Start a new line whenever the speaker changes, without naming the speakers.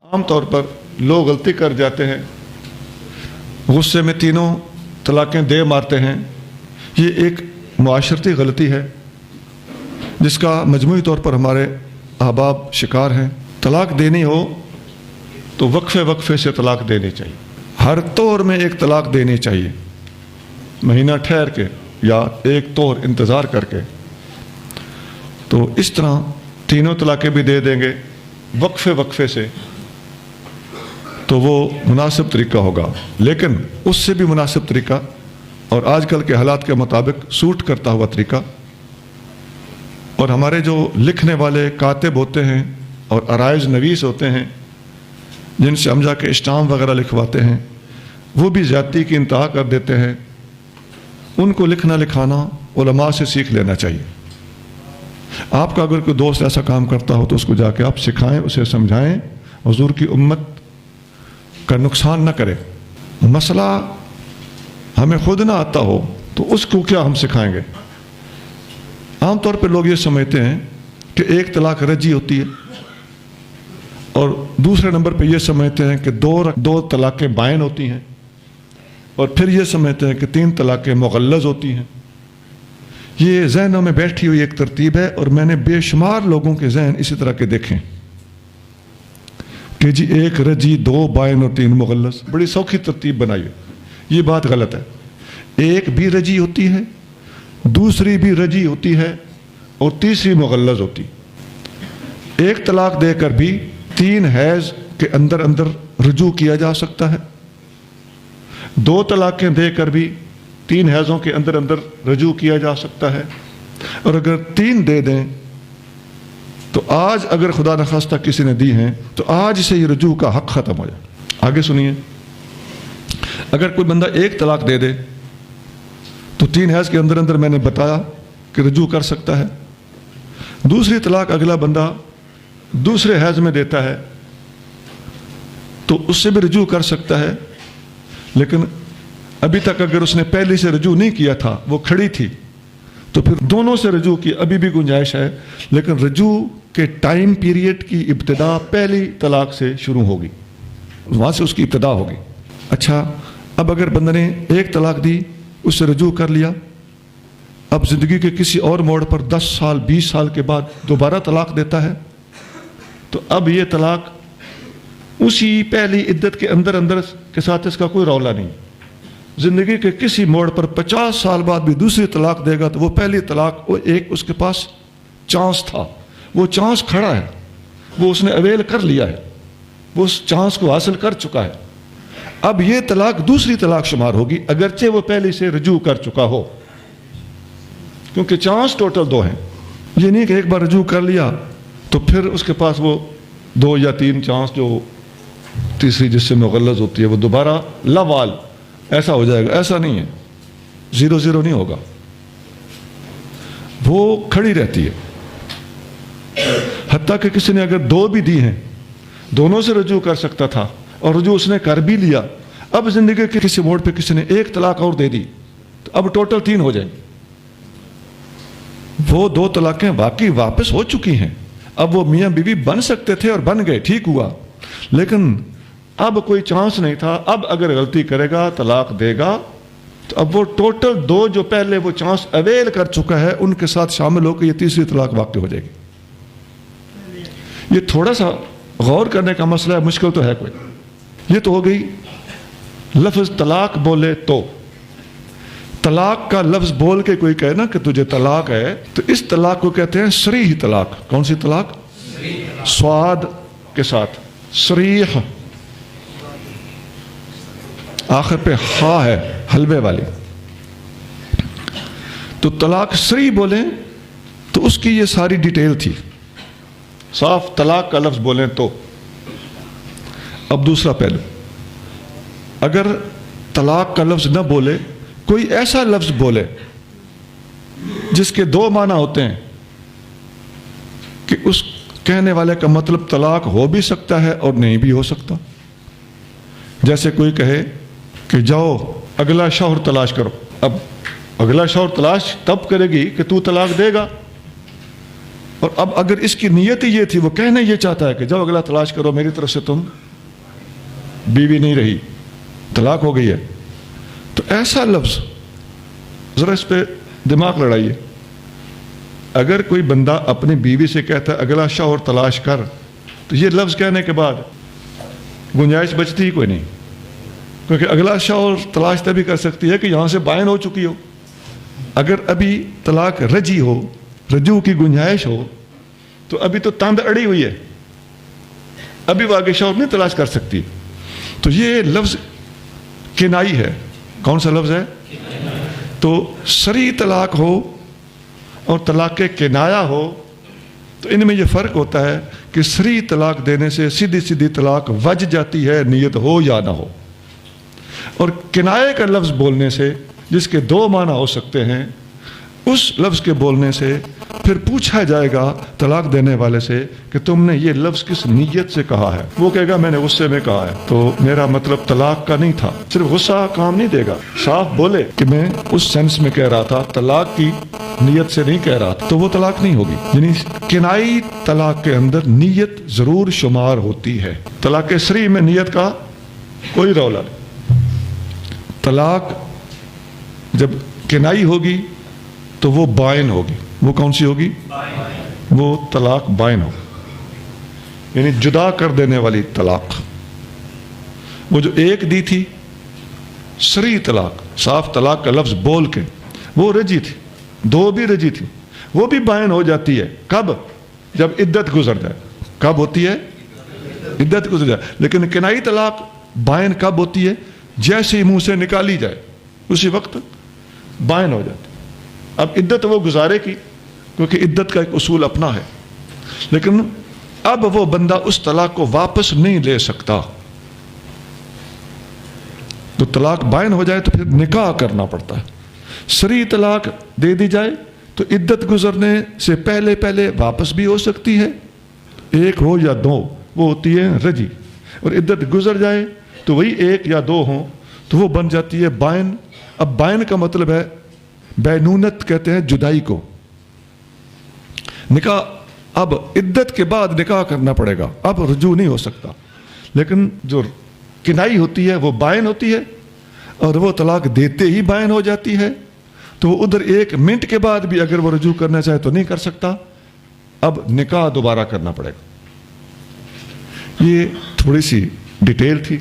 عام طور پر لوگ غلطی کر جاتے ہیں، غصے میں تینوں طلاقیں دے مارتے ہیں۔ یہ ایک معاشرتی غلطی ہے جس کا مجموعی طور پر ہمارے احباب شکار ہیں۔ طلاق دینی ہو تو وقفے وقفے سے طلاق دینی چاہیے، ہر طور میں ایک طلاق دینی چاہیے، مہینہ ٹھہر کے یا ایک طور انتظار کر کے۔ تو اس طرح تینوں طلاقیں بھی دے دیں گے وقفے وقفے سے تو وہ مناسب طریقہ ہوگا، لیکن اس سے بھی مناسب طریقہ اور آج کل کے حالات کے مطابق سوٹ کرتا ہوا طریقہ، اور ہمارے جو لکھنے والے کاتب ہوتے ہیں اور عرائض نویس ہوتے ہیں جن سے ہم جا کے اسٹامپ وغیرہ لکھواتے ہیں، وہ بھی زیادتی کی انتہا کر دیتے ہیں۔ ان کو لکھنا لکھانا علماء سے سیکھ لینا چاہیے۔ آپ کا اگر کوئی دوست ایسا کام کرتا ہو تو اس کو جا کے آپ سکھائیں، اسے سمجھائیں، حضور کی امت کا نقصان نہ کرے۔ مسئلہ ہمیں خود نہ آتا ہو تو اس کو کیا ہم سکھائیں گے؟ عام طور پہ لوگ یہ سمجھتے ہیں کہ ایک طلاق رجعی ہوتی ہے، اور دوسرے نمبر پہ یہ سمجھتے ہیں کہ دو طلاقیں بائن ہوتی ہیں، اور پھر یہ سمجھتے ہیں کہ 3 طلاقیں مغلظ ہوتی ہیں۔ یہ ذہنوں میں بیٹھی ہوئی ایک ترتیب ہے، اور میں نے بے شمار لوگوں کے ذہن اسی طرح کے دیکھیں کہ جی 1 رجعی، 2 بائن اور 3 مغلظ، بڑی سوکھی ترتیب بنائی ہے۔ یہ بات غلط ہے۔ ایک بھی رجعی ہوتی ہے، دوسری بھی رجعی ہوتی ہے، اور تیسری مغلظ ہوتی۔ ایک طلاق دے کر بھی 3 حیض کے اندر رجوع کیا جا سکتا ہے، 2 طلاقیں دے کر بھی 3 حیضوں کے اندر رجوع کیا جا سکتا ہے، اور اگر 3 دے دیں تو آج اگر خدا نخواستہ کسی نے دی ہیں تو آج سے یہ رجوع کا حق ختم ہو جائے۔ آگے سنیے، اگر کوئی بندہ 1 طلاق دے دے تو 3 حیض کے اندر میں نے بتایا کہ رجوع کر سکتا ہے۔ دوسری طلاق اگلا بندہ دوسرے حیض میں دیتا ہے تو اس سے بھی رجوع کر سکتا ہے، لیکن ابھی تک اگر اس نے پہلی سے رجوع نہیں کیا تھا، وہ کھڑی تھی، تو پھر دونوں سے رجوع کی ابھی بھی گنجائش ہے، لیکن رجوع کے ٹائم پیریڈ کی ابتدا پہلی طلاق سے شروع ہوگی، وہاں سے اس کی ابتدا ہوگی۔ اچھا، اب اگر بندہ نے 1 طلاق دی، اس سے رجوع کر لیا، اب زندگی کے کسی اور موڑ پر 10 سال 20 سال کے بعد دوبارہ طلاق دیتا ہے، تو اب یہ طلاق اسی پہلی عدت کے اندر کے ساتھ اس کا کوئی رولا نہیں۔ زندگی کے کسی موڑ پر 50 سال بعد بھی دوسری طلاق دے گا تو وہ پہلی طلاق، وہ ایک اس کے پاس چانس تھا، وہ چانس کھڑا ہے، وہ اس نے اویل کر لیا ہے، وہ اس چانس کو حاصل کر چکا ہے۔ اب یہ طلاق دوسری طلاق شمار ہوگی اگرچہ وہ پہلی سے رجوع کر چکا ہو، کیونکہ چانس ٹوٹل 2 ہیں۔ یہ نہیں کہ ایک بار رجوع کر لیا تو پھر اس کے پاس وہ 2 یا 3 چانس، جو تیسری جس سے مغلظ ہوتی ہے، وہ دوبارہ لوال ایسا ہو جائے گا۔ ایسا نہیں ہے، 0-0 نہیں ہوگا، وہ کھڑی رہتی ہے۔ حتیٰ کہ کسی نے اگر 2 بھی دی ہیں، دونوں سے رجوع کر سکتا تھا اور رجوع اس نے کر بھی لیا، اب زندگی کے کسی موڑ پہ کسی نے 1 طلاق اور دے دی تو اب ٹوٹل 3 ہو جائیں۔ وہ 2 طلاقیں واقعی واپس ہو چکی ہیں، اب وہ میاں بیوی بن سکتے تھے اور بن گئے، ٹھیک ہوا، لیکن اب کوئی چانس نہیں تھا۔ اب اگر غلطی کرے گا، طلاق دے گا، تو اب وہ ٹوٹل 2 جو پہلے وہ چانس اویل کر چکا ہے ان کے ساتھ شامل ہو کے یہ تیسری طلاق واقع ہو جائے گی۔ یہ تھوڑا سا غور کرنے کا مسئلہ ہے، مشکل تو ہے کوئی۔ یہ تو ہو گئی لفظ طلاق بولے تو۔ طلاق کا لفظ بول کے کوئی کہے نا کہ تجھے طلاق ہے، تو اس طلاق کو کہتے ہیں صریح طلاق۔ کون سی طلاق؟ سواد کے ساتھ، صریح، آخر پہ ہا ہے، حلوے والی۔ تو طلاق صریح بولیں تو اس کی یہ ساری ڈیٹیل تھی، صاف طلاق کا لفظ بولیں تو۔ اب دوسرا پہلو، اگر طلاق کا لفظ نہ بولے، کوئی ایسا لفظ بولے جس کے 2 معنی ہوتے ہیں، کہ اس کہنے والے کا مطلب طلاق ہو بھی سکتا ہے اور نہیں بھی ہو سکتا۔ جیسے کوئی کہے کہ جاؤ اگلا شوہر تلاش کرو، اب اگلا شوہر تلاش تب کرے گی کہ تو طلاق دے گا، اور اب اگر اس کی نیت ہی یہ تھی، وہ کہنا یہ چاہتا ہے کہ جب اگلا تلاش کرو، میری طرف سے تم بیوی نہیں رہی، طلاق ہو گئی ہے، تو ایسا لفظ ذرا اس پہ دماغ لڑائیے. اگر کوئی بندہ اپنی بیوی سے کہتا ہے اگلا شوہر تلاش کر، تو یہ لفظ کہنے کے بعد گنجائش بچتی ہی کوئی نہیں، کیونکہ اگلا شوہر تلاش تبھی کر سکتی ہے کہ یہاں سے بائن ہو چکی ہو. اگر ابھی طلاق رجی ہو، رجوع کی گنجائش ہو، تو ابھی تو تاند اڑی ہوئی ہے، ابھی وہ آگے شوہر نہیں تلاش کر سکتی. تو یہ لفظ کنائی ہے. کون سا لفظ ہے؟ تو صریح طلاق ہو اور طلاق کنایا ہو، تو ان میں یہ فرق ہوتا ہے کہ صریح طلاق دینے سے سیدھی سیدھی طلاق وج جاتی ہے، نیت ہو یا نہ ہو. اور کنائے کا لفظ بولنے سے، جس کے دو معنی ہو سکتے ہیں، اس لفظ کے بولنے سے پھر پوچھا جائے گا طلاق دینے والے سے کہ تم نے یہ لفظ کس نیت سے کہا ہے. وہ کہے گا میں نے غصے میں کہا ہے، تو میرا مطلب طلاق کا نہیں تھا. صرف غصہ کام نہیں دے گا، صاف بولے کہ میں اس سینس میں کہہ رہا تھا، طلاق کی نیت سے نہیں کہہ رہا تھا، تو وہ طلاق نہیں ہوگی. یعنی کنائی طلاق کے اندر نیت ضرور شمار ہوتی ہے. طلاق صریح میں نیت کا کوئی رولا نہیں. طلاق جب کنائی ہوگی تو وہ بائن ہوگی. وہ کون سی ہوگی؟ وہ طلاق بائن ہوگی، یعنی جدا کر دینے والی طلاق. وہ جو ایک دی تھی صریح طلاق، صاف طلاق کا لفظ بول کے، وہ رجی تھی، دو بھی رجی تھی، وہ بھی بائن ہو جاتی ہے. کب؟ جب عدت گزر جائے. کب ہوتی ہے؟ عدت گزر جائے. لیکن کنائی طلاق بائن کب ہوتی ہے؟ جیسے ہی منہ سے نکالی جائے اسی وقت بائن ہو جاتی. اب عدت وہ گزارے کی، کیونکہ عدت کا ایک اصول اپنا ہے، لیکن اب وہ بندہ اس طلاق کو واپس نہیں لے سکتا. تو طلاق بائن ہو جائے تو پھر نکاح کرنا پڑتا ہے. صریح طلاق دے دی جائے تو عدت گزرنے سے پہلے پہلے واپس بھی ہو سکتی ہے، ایک ہو یا دو، وہ ہوتی ہے رجی. اور عدت گزر جائے تو وہی ایک یا دو ہوں تو وہ بن جاتی ہے بائن. اب بائن کا مطلب ہے بینونت کہتے ہیں جدائی کو. نکاح اب عدت کے بعد نکاح کرنا پڑے گا، اب رجوع نہیں ہو سکتا. لیکن جو کنائی ہوتی ہے وہ بائن ہوتی ہے، اور وہ طلاق دیتے ہی بائن ہو جاتی ہے. تو وہ ادھر ایک منٹ کے بعد بھی اگر وہ رجوع کرنا چاہے تو نہیں کر سکتا، اب نکاح دوبارہ کرنا پڑے گا. یہ تھوڑی سی ڈیٹیل تھی.